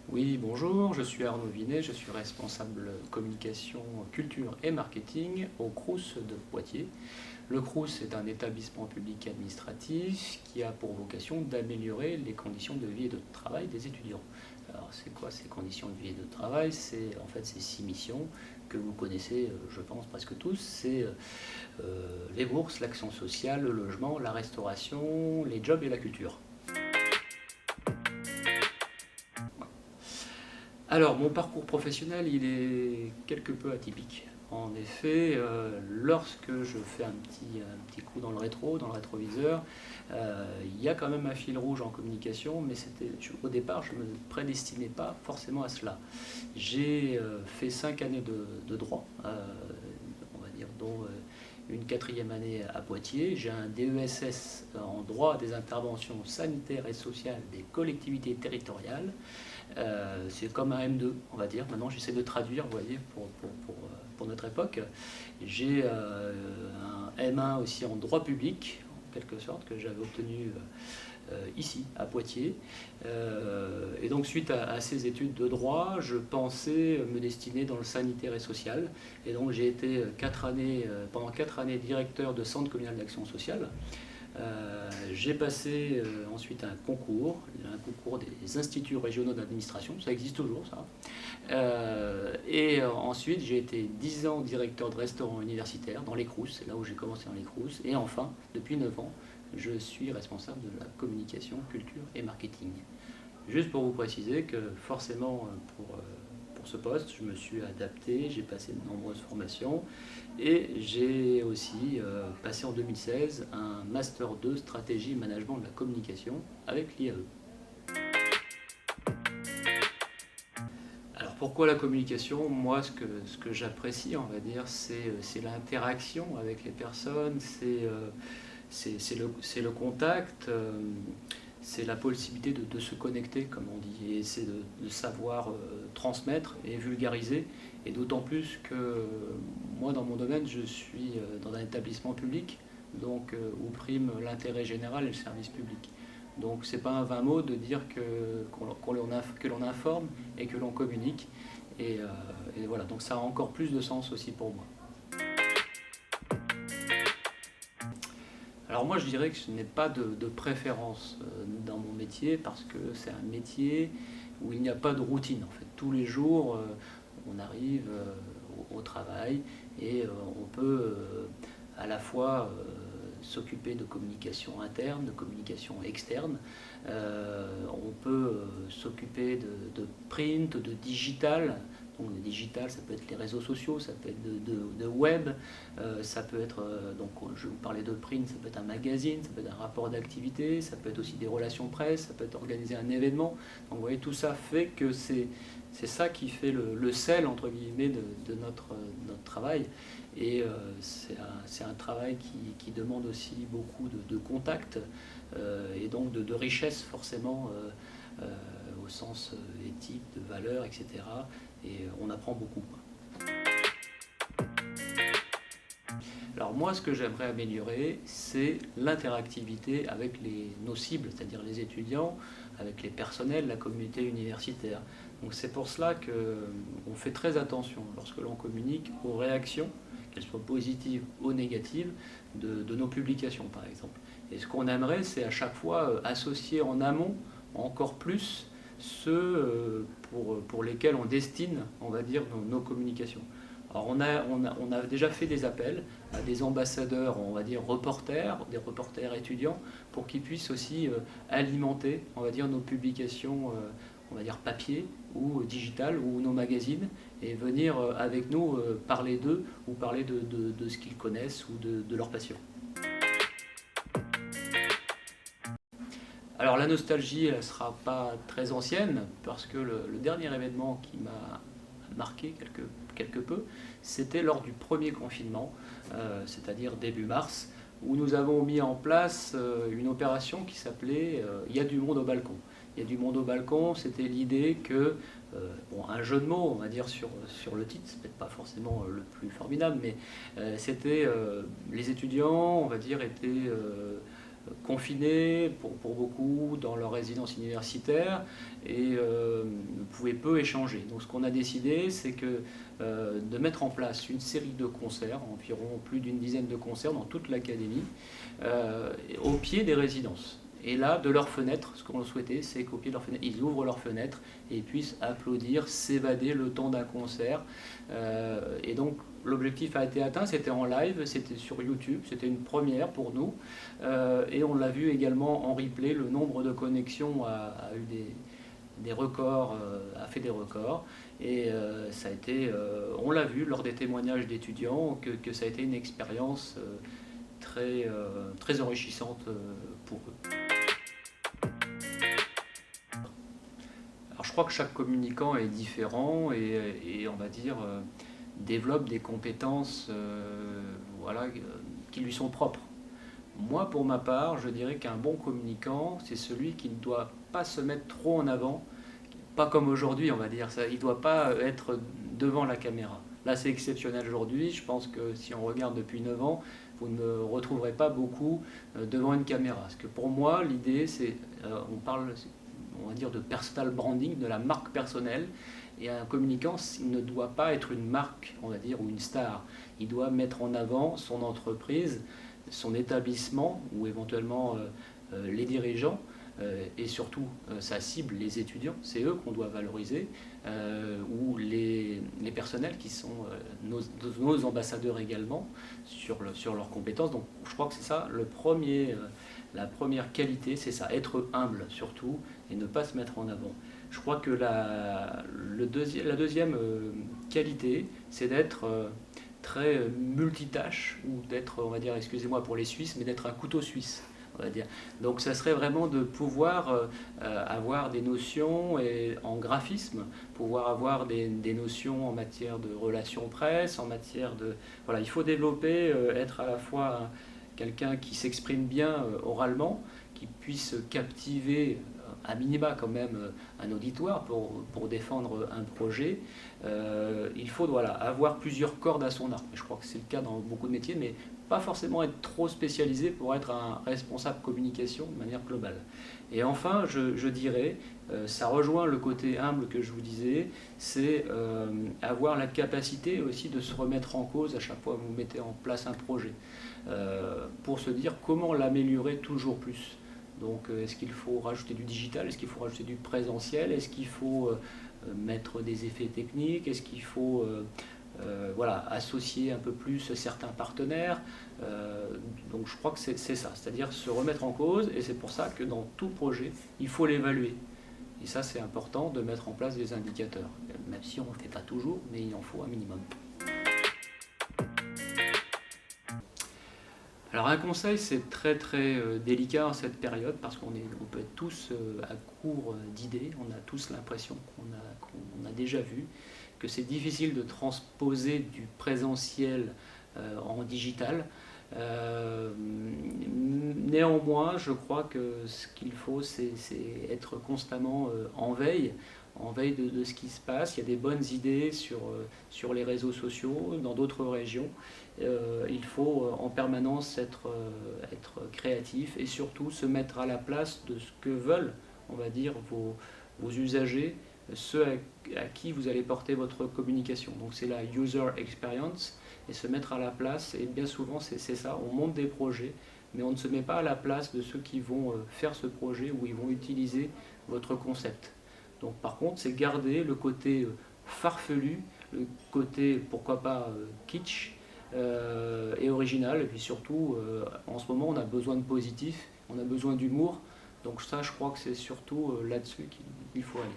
Oui, bonjour, je suis Arnaud Vinet, je suis responsable communication, culture et marketing au Crous de Poitiers. Le Crous est un établissement public administratif qui a pour vocation d'améliorer les conditions de vie et de travail des étudiants. Alors, c'est quoi ces conditions de vie et de travail? C'est en fait ces 6 missions que vous connaissez, je pense, presque tous. C'est les bourses, l'action sociale, le logement, la restauration, les jobs et la culture. Alors, mon parcours professionnel, il est quelque peu atypique. En effet, lorsque je fais un petit coup dans le rétroviseur, il y a quand même un fil rouge en communication, mais au départ, je ne me prédestinais pas forcément à cela. J'ai fait 5 années de droit, on va dire, dont une quatrième année à Poitiers. J'ai un DESS en droit des interventions sanitaires et sociales des collectivités territoriales. C'est comme un M2, on va dire. Maintenant, j'essaie de traduire, vous voyez, pour notre époque. J'ai un M1 aussi en droit public, en quelque sorte, que j'avais obtenu ici, à Poitiers. Et donc, suite à ces études de droit, je pensais me destiner dans le sanitaire et social. Et donc, j'ai été pendant 4 années directeur de centre communal d'action sociale. J'ai passé ensuite un concours des instituts régionaux d'administration, ça existe toujours ça. Et ensuite j'ai été 10 ans directeur de restaurant universitaire dans les Crous, c'est là où j'ai commencé dans les Crous. Et enfin, depuis 9 ans, je suis responsable de la communication, culture et marketing. Juste pour vous préciser que forcément pour ce poste, je me suis adapté, j'ai passé de nombreuses formations et j'ai aussi passé en 2016 un Master 2 Stratégie et Management de la Communication avec l'IAE. Alors pourquoi la communication? Moi, ce que j'apprécie, on va dire, c'est l'interaction avec les personnes, c'est le contact, c'est la possibilité de se connecter, comme on dit, et c'est de savoir transmettre et vulgariser. Et d'autant plus que moi, dans mon domaine, je suis dans un établissement public, donc où prime l'intérêt général et le service public. Donc c'est pas un vain mot de dire que l'on informe et que l'on communique. Et voilà, donc ça a encore plus de sens aussi pour moi. Alors moi je dirais que je n'ai pas de préférence dans mon métier parce que c'est un métier où il n'y a pas de routine en fait. Tous les jours on arrive au travail et on peut à la fois s'occuper de communication interne, de communication externe. On peut s'occuper de print, de digital. Donc le digital, ça peut être les réseaux sociaux, ça peut être de web, ça peut être, donc je vous parlais de print, ça peut être un magazine, ça peut être un rapport d'activité, ça peut être aussi des relations presse, ça peut être organiser un événement. Donc vous voyez, tout ça fait que c'est ça qui fait le sel, entre guillemets, de notre travail. Et c'est un travail qui demande aussi beaucoup de contacts et donc de richesse forcément au sens éthique, de valeur, etc. Et on apprend beaucoup. Alors moi, ce que j'aimerais améliorer, c'est l'interactivité avec nos cibles, c'est-à-dire les étudiants, avec les personnels, la communauté universitaire. Donc c'est pour cela qu'on fait très attention lorsque l'on communique aux réactions, qu'elles soient positives ou négatives, de nos publications par exemple. Et ce qu'on aimerait, c'est à chaque fois associer en amont encore plus ceux pour lesquels on destine, on va dire, nos communications. Alors on a déjà fait des appels à des ambassadeurs, on va dire reporters, des reporters étudiants, pour qu'ils puissent aussi alimenter, on va dire, nos publications, on va dire papier ou digital ou nos magazines, et venir avec nous parler d'eux ou parler de ce qu'ils connaissent ou de leur passion. Alors la nostalgie, elle ne sera pas très ancienne, parce que le dernier événement qui m'a marqué quelque peu, c'était lors du premier confinement, c'est-à-dire début mars, où nous avons mis en place une opération qui s'appelait Il y a du monde au balcon. Il y a du monde au balcon, c'était l'idée que, bon, un jeu de mots, on va dire, sur le titre, c'est peut-être pas forcément le plus formidable, mais c'était les étudiants, on va dire, étaient confinés pour beaucoup dans leur résidence universitaire et ne pouvaient peu échanger. Donc ce qu'on a décidé, c'est de mettre en place une série de concerts, environ plus d'une dizaine de concerts dans toute l'académie, au pied des résidences. Et là, de leurs fenêtres, ce qu'on souhaitait, c'est qu'au pied de leurs fenêtres, ils ouvrent leurs fenêtres et puissent applaudir, s'évader le temps d'un concert. Et donc, l'objectif a été atteint, c'était en live, c'était sur YouTube, c'était une première pour nous. Et on l'a vu également en replay, le nombre de connexions a eu des records, a fait des records. Et ça a été, on l'a vu lors des témoignages d'étudiants, que ça a été une expérience très enrichissante pour eux. Alors je crois que chaque communicant est différent et on va dire développe des compétences voilà, qui lui sont propres. Moi, pour ma part, je dirais qu'un bon communicant, c'est celui qui ne doit pas se mettre trop en avant, pas comme aujourd'hui, on va dire. Ça, il ne doit pas être devant la caméra. Là, c'est exceptionnel aujourd'hui. Je pense que si on regarde depuis 9 ans, vous ne me retrouverez pas beaucoup devant une caméra. Parce que pour moi, l'idée, c'est, on parle, on va dire, de personal branding, de la marque personnelle. Et un communicant, il ne doit pas être une marque, on va dire, ou une star. Il doit mettre en avant son entreprise, son établissement, ou éventuellement les dirigeants, et surtout sa cible, les étudiants, c'est eux qu'on doit valoriser, ou les personnels qui sont nos ambassadeurs également sur leurs compétences. Donc je crois que c'est ça la première qualité, c'est ça, être humble surtout et ne pas se mettre en avant. Je crois que la deuxième qualité, c'est d'être très multitâche, ou d'être, on va dire, excusez-moi pour les Suisses, mais d'être un couteau suisse. On va dire. Donc ça serait vraiment de pouvoir avoir des notions en graphisme, pouvoir avoir des notions en matière de relations presse, en matière de... Voilà, il faut développer, être à la fois quelqu'un qui s'exprime bien oralement, qui puisse captiver à minima quand même un auditoire pour défendre un projet. Il faut voilà, avoir plusieurs cordes à son arc. Je crois que c'est le cas dans beaucoup de métiers, mais pas forcément être trop spécialisé pour être un responsable communication de manière globale. Et enfin, je dirais, ça rejoint le côté humble que je vous disais, c'est avoir la capacité aussi de se remettre en cause à chaque fois que vous mettez en place un projet, pour se dire comment l'améliorer toujours plus. Donc est-ce qu'il faut rajouter du digital, est-ce qu'il faut rajouter du présentiel, est-ce qu'il faut mettre des effets techniques, est-ce qu'il faut voilà, associer un peu plus certains partenaires. Donc je crois que c'est ça, c'est-à-dire se remettre en cause, et c'est pour ça que dans tout projet, il faut l'évaluer. Et ça, c'est important de mettre en place des indicateurs, même si on ne le fait pas toujours, mais il en faut un minimum. Alors un conseil, c'est très délicat en cette période, parce qu'on peut être tous à court d'idées, on a tous l'impression qu'on a déjà vu, que c'est difficile de transposer du présentiel en digital. Néanmoins, je crois que ce qu'il faut, c'est être constamment en veille de ce qui se passe. Il y a des bonnes idées sur les réseaux sociaux, dans d'autres régions. Il faut en permanence être créatif, et surtout se mettre à la place de ce que veulent, on va dire, vos usagers, ceux à qui vous allez porter votre communication. Donc c'est la user experience, et se mettre à la place, et bien souvent c'est ça, on monte des projets, mais on ne se met pas à la place de ceux qui vont faire ce projet, ou ils vont utiliser votre concept. Donc par contre, c'est garder le côté farfelu, le côté pourquoi pas kitsch et original, et puis surtout en ce moment on a besoin de positif, on a besoin d'humour, donc ça je crois que c'est surtout là-dessus qu'il faut aller.